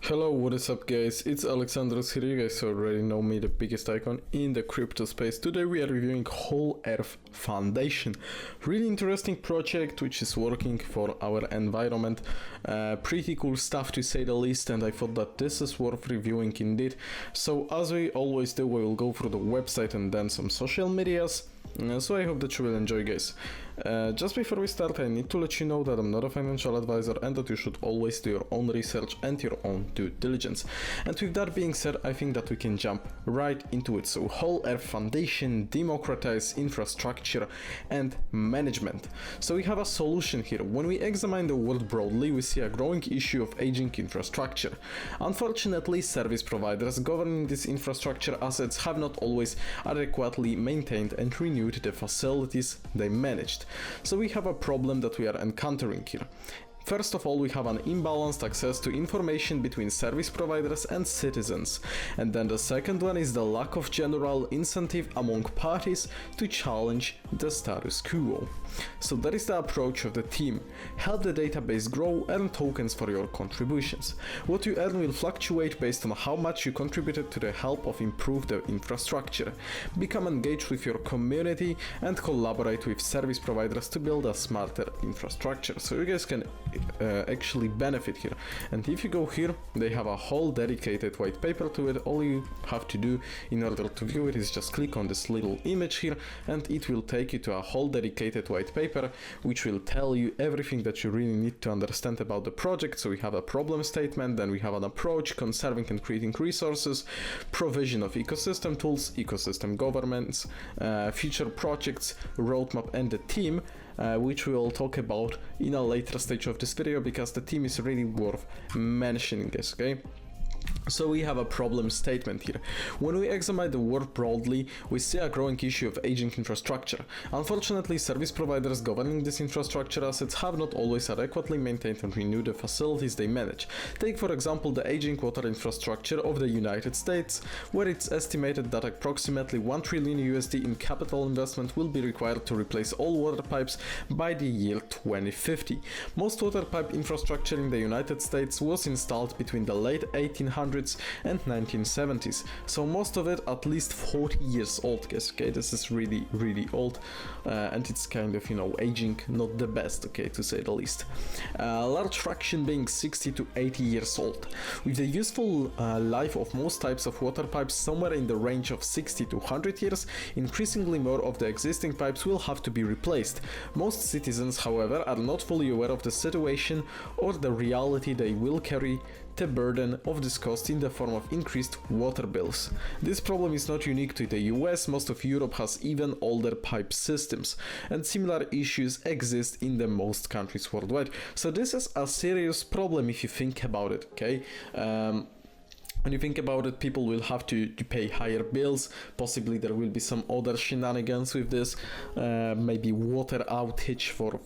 Hello, what is up guys, it's Alexandrus here. You guys already know me, the biggest icon in the crypto space. Today we are reviewing WholeEarthFoundation. Really interesting project which is working for our environment. Pretty cool stuff to say the least, and I thought that this is worth reviewing indeed. So as we always do, we will go through the website and then some social medias. So I hope that you will enjoy, guys. Just before we start, I need to let you know that I'm not a financial advisor and that you should always do your own research and your own due diligence. And with that being said, I think that we can jump right into it. So WholeEarthFoundation, democratize infrastructure and management. So we have a solution here. When we examine the world broadly, we see a growing issue of aging infrastructure. Unfortunately, service providers governing these infrastructure assets have not always adequately maintained and renewed the facilities they managed. So we have a problem that we are encountering here. First of all, we have an imbalanced access to information between service providers and citizens. And then the second one is the lack of general incentive among parties to challenge the status quo. So that is the approach of the team. Help the database grow, earn tokens for your contributions. What you earn will fluctuate based on how much you contributed to the help of improve the infrastructure. Become engaged with your community and collaborate with service providers to build a smarter infrastructure. So you guys can actually benefit here. And if you go here, they have a whole dedicated white paper to it. All you have to do in order to view it is just click on this little image here, and it will take you to a whole dedicated white paper which will tell you everything that you really need to understand about the project. So we have a problem statement, then we have an approach, conserving and creating resources, provision of ecosystem tools, ecosystem governance, future projects, roadmap, and the team, which we will talk about in a later stage of this video because the team is really worth mentioning, guys, okay? So we have a problem statement here. When we examine the world broadly, we see a growing issue of aging infrastructure. Unfortunately, service providers governing these infrastructure assets have not always adequately maintained and renewed the facilities they manage. Take for example the aging water infrastructure of the United States, where it's estimated that approximately $1 trillion USD in capital investment will be required to replace all water pipes by the year 2050. Most water pipe infrastructure in the United States was installed between the late 1800s and 1970s, so most of it at least 40 years old, guys, okay? This is really old, and it's kind of, you know, aging not the best, okay, to say the least. Large fraction being 60 to 80 years old, with the useful life of most types of water pipes somewhere in the range of 60 to 100 years. Increasingly more of the existing pipes will have to be replaced. Most citizens, however, are not fully aware of the situation or the reality they will carry the burden of this cost in the form of increased water bills. This problem is not unique to the US. Most of Europe has even older pipe systems, and similar issues exist in the most countries worldwide. So this is a serious problem if you think about it, okay? When you think about it, people will have to pay higher bills. Possibly there will be some other shenanigans with this, maybe water outage for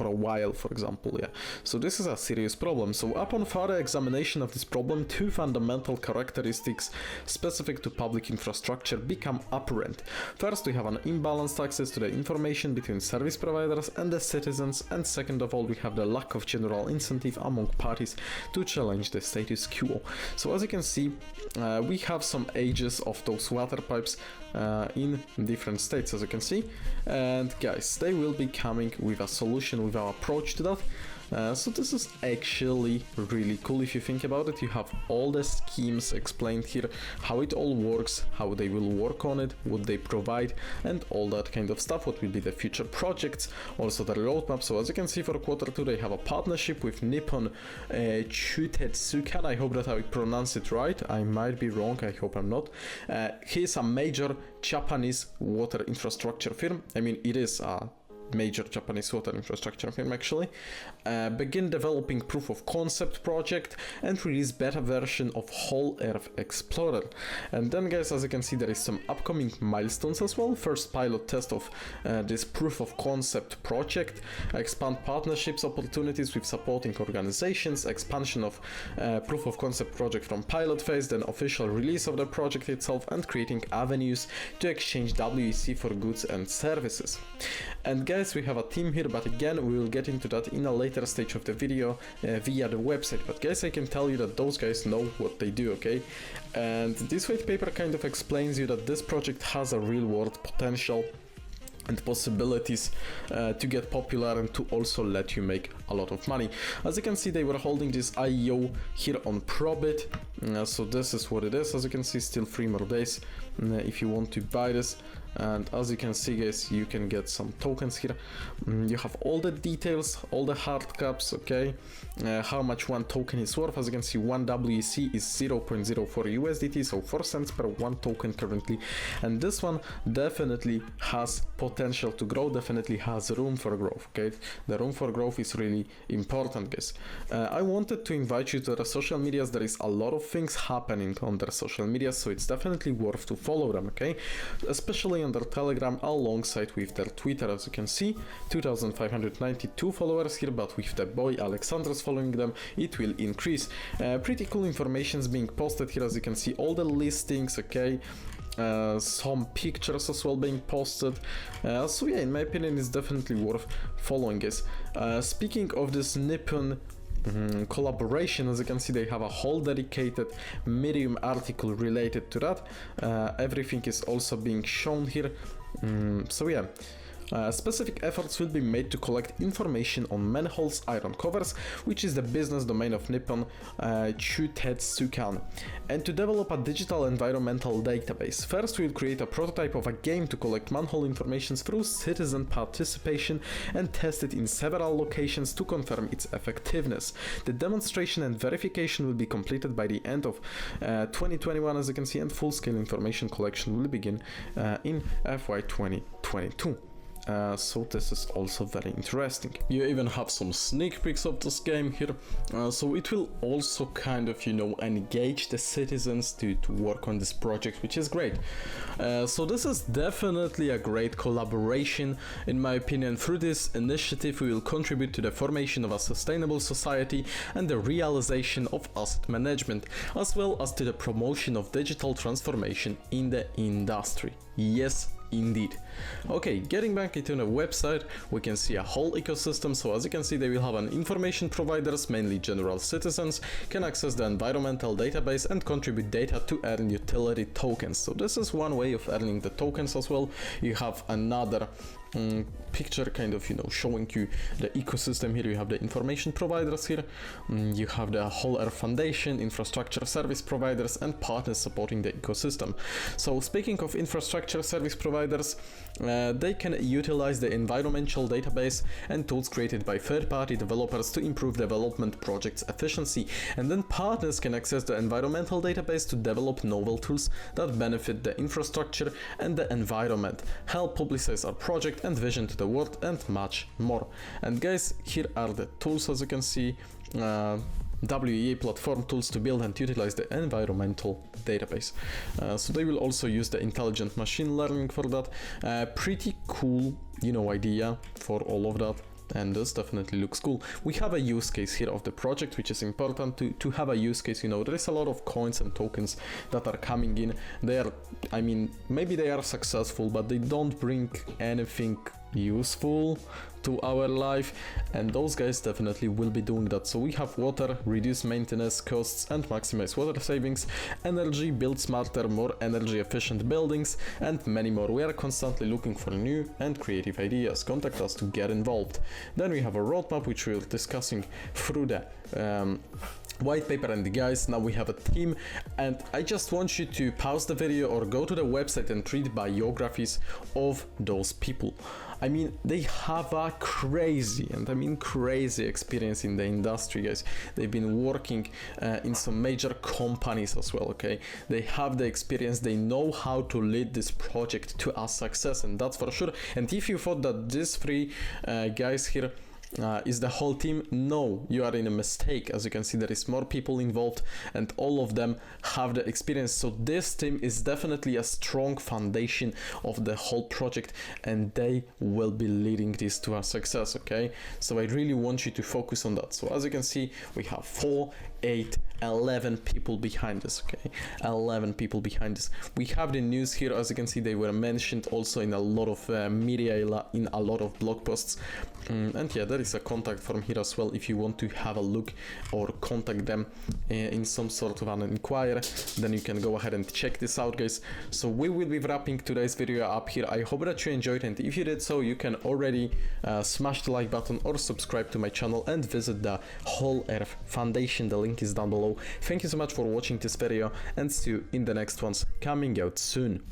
a while, for example, yeah. So this is a serious problem. So upon further examination of this problem, two fundamental characteristics specific to public infrastructure become apparent. First, we have an imbalanced access to the information between service providers and the citizens, and second of all, we have the lack of general incentive among parties to challenge the status quo. So as you can see, we have some ages of those water pipes in different states, as you can see, and guys, they will be coming with a solution, with our approach to that. So this is actually really cool if you think about it. You have all the schemes explained here, how it all works, how they will work on it, what they provide, and all that kind of stuff, what will be the future projects, also the roadmap. So as you can see, for Q2 they have a partnership with Nippon Chutetsukan. I hope that I pronounce it right. I might be wrong, I hope I'm not. He is a major Japanese water infrastructure firm. I mean, it is a major Japanese water infrastructure firm actually. Begin developing proof of concept project and release beta version of Whole Earth Explorer. And then guys, as you can see, there is some upcoming milestones as well. First pilot test of this proof of concept project, expand partnerships opportunities with supporting organizations, expansion of proof of concept project from pilot phase, then official release of the project itself, and creating avenues to exchange WEC for goods and services. And guys, guys, we have a team here, but again, we will get into that in a later stage of the video via the website. But guys, I can tell you that those guys know what they do, okay? And this white paper kind of explains you that this project has a real world potential and possibilities to get popular and to also let you make a lot of money. As you can see, they were holding this IEO here on Probit, so this is what it is. As you can see, still 3 more days if you want to buy this. And as you can see, guys, you can get some tokens here. You have all the details, all the hard caps, okay, how much one token is worth. As you can see, 1 WEC is 0.04 USDT, so 4 cents per 1 token currently. And this one definitely has potential to grow, definitely has room for growth, okay? The room for growth is really important, guys. I wanted to invite you to the social medias. There is a lot of things happening on their social media, so it's definitely worth to follow them, okay? Especially on their Telegram alongside with their Twitter. As you can see, 2,592 followers here, but with the boy Alexandrus following them, it will increase. Pretty cool information is being posted here. As you can see, all the listings, okay, some pictures as well being posted. So yeah, in my opinion, it's definitely worth following, guys. Speaking of this Nippon collaboration, as you can see, they have a whole dedicated Medium article related to that. Everything is also being shown here. So yeah, specific efforts will be made to collect information on manholes iron covers, which is the business domain of Nippon Chutetsukan, and to develop a digital environmental database. First, we'll create a prototype of a game to collect manhole information through citizen participation and test it in several locations to confirm its effectiveness. The demonstration and verification will be completed by the end of 2021, as you can see, and full-scale information collection will begin in FY 2022. So this is also very interesting. You even have some sneak peeks of this game here, so it will also kind of, you know, engage the citizens to work on this project, which is great. So this is definitely a great collaboration, in my opinion. Through this initiative, we will contribute to the formation of a sustainable society and the realization of asset management, as well as to the promotion of digital transformation in the industry. Yes, indeed. Okay, getting back into the website, we can see a whole ecosystem. So as you can see, they will have an information providers, mainly general citizens, can access the environmental database and contribute data to earn utility tokens. So this is one way of earning the tokens as well. You have another picture kind of, you know, showing you the ecosystem here. You have the information providers here, you have the WholeEarthFoundation, infrastructure service providers, and partners supporting the ecosystem. So speaking of infrastructure service providers, they can utilize the environmental database and tools created by third-party developers to improve development projects efficiency, and then partners can access the environmental database to develop novel tools that benefit the infrastructure and the environment, help publicize our project and vision to the world, and much more. And guys, here are the tools. As you can see, WEA platform tools to build and utilize the environmental database. So they will also use the intelligent machine learning for that. Pretty cool, you know, idea for all of that. And this definitely looks cool. We have a use case here of the project, which is important to have a use case. You know, there is a lot of coins and tokens that are coming in. They are, I mean, maybe they are successful, but they don't bring anything useful to our life, and those guys definitely will be doing that. So we have water, reduce maintenance costs and maximize water savings, energy, build smarter, more energy efficient buildings, and many more. We are constantly looking for new and creative ideas. Contact us to get involved. Then we have a roadmap, which we're discussing through the white paper. And guys, now we have a team, and I just want you to pause the video or go to the website and read biographies of those people. I mean, they have a crazy, and I mean crazy, experience in the industry, guys. They've been working in some major companies as well, okay? They have the experience, they know how to lead this project to a success, and that's for sure. And if you thought that these three guys here Is the whole team? No, you are in a mistake. As you can see, there is more people involved and all of them have the experience. So this team is definitely a strong foundation of the whole project and they will be leading this to our success, okay? So I really want you to focus on that. So as you can see, we have 4, 8, 11 people behind us, okay? 11 people behind us. We have the news here. As you can see, they were mentioned also in a lot of media, in a lot of blog posts. And yeah, there is a contact form here as well if you want to have a look or contact them in some sort of an inquiry, then you can go ahead and check this out, guys. So we will be wrapping today's video up here. I hope that you enjoyed, and if you did so, you can already smash the like button or subscribe to my channel and visit the Whole Earth Foundation. The link is down below. Thank you so much for watching this video and see you in the next ones coming out soon.